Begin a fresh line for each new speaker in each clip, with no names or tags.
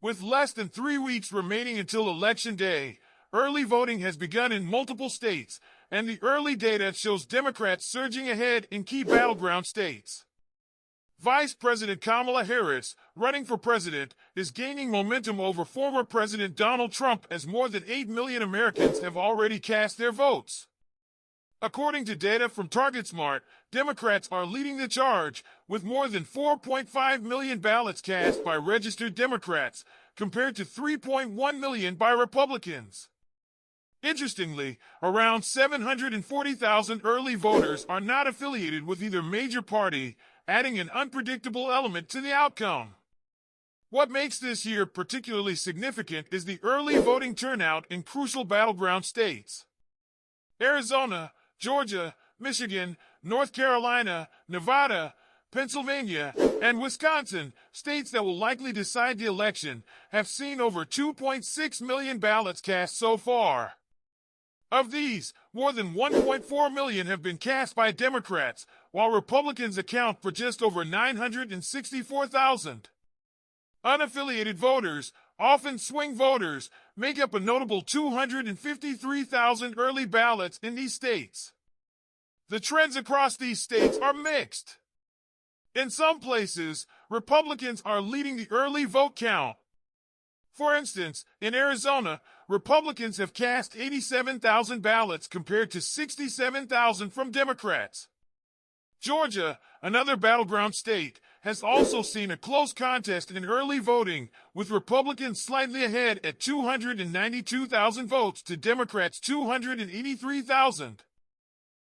With less than 3 weeks remaining until Election Day, early voting has begun in multiple states, and the early data shows Democrats surging ahead in key battleground states. Vice President Kamala Harris, running for president, is gaining momentum over former President Donald Trump as more than 8 million Americans have already cast their votes. According to data from TargetSmart, Democrats are leading the charge, with more than 4.5 million ballots cast by registered Democrats, compared to 3.1 million by Republicans. Interestingly, around 740,000 early voters are not affiliated with either major party, adding an unpredictable element to the outcome. What makes this year particularly significant is the early voting turnout in crucial battleground states. Arizona, Georgia, Michigan, North Carolina, Nevada, Pennsylvania, and Wisconsin, states that will likely decide the election, have seen over 2.6 million ballots cast so far. Of these, more than 1.4 million have been cast by Democrats, while Republicans account for just over 964,000. Unaffiliated voters, often swing voters, make up a notable 253,000 early ballots in these states. The trends across these states are mixed. In some places, Republicans are leading the early vote count. For instance, in Arizona, Republicans have cast 87,000 ballots compared to 67,000 from Democrats. Georgia, another battleground state, has also seen a close contest in early voting, with Republicans slightly ahead at 292,000 votes to Democrats' 283,000.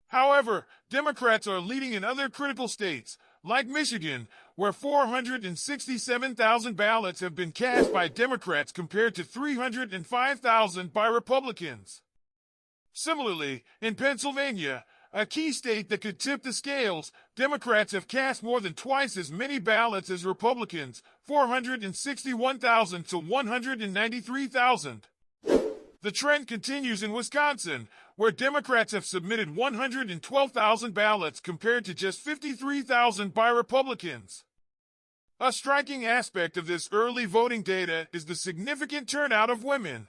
However, Democrats are leading in other critical states, like Michigan, where 467,000 ballots have been cast by Democrats compared to 305,000 by Republicans. Similarly, in Pennsylvania, a key state that could tip the scales, Democrats have cast more than twice as many ballots as Republicans, 461,000 to 193,000. The trend continues in Wisconsin, where Democrats have submitted 112,000 ballots compared to just 53,000 by Republicans. A striking aspect of this early voting data is the significant turnout of women.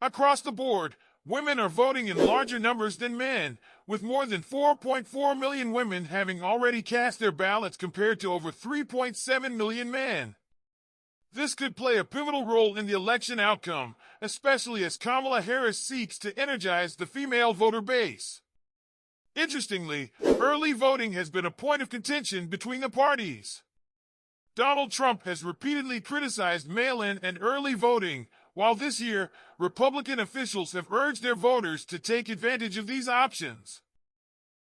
Across the board, women are voting in larger numbers than men, with more than 4.4 million women having already cast their ballots compared to over 3.7 million men. This could play a pivotal role in the election outcome, especially as Kamala Harris seeks to energize the female voter base. Interestingly, early voting has been a point of contention between the parties. Donald Trump has repeatedly criticized mail-in and early voting, while this year, Republican officials have urged their voters to take advantage of these options.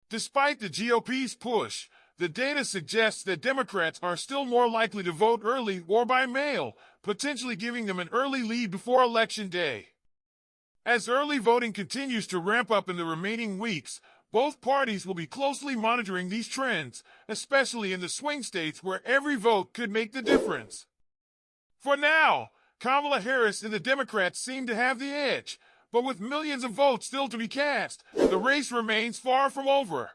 Despite the GOP's push, the data suggests that Democrats are still more likely to vote early or by mail, potentially giving them an early lead before Election Day. As early voting continues to ramp up in the remaining weeks, both parties will be closely monitoring these trends, especially in the swing states where every vote could make the difference. For now, Kamala Harris and the Democrats seem to have the edge, but with millions of votes still to be cast, the race remains far from over.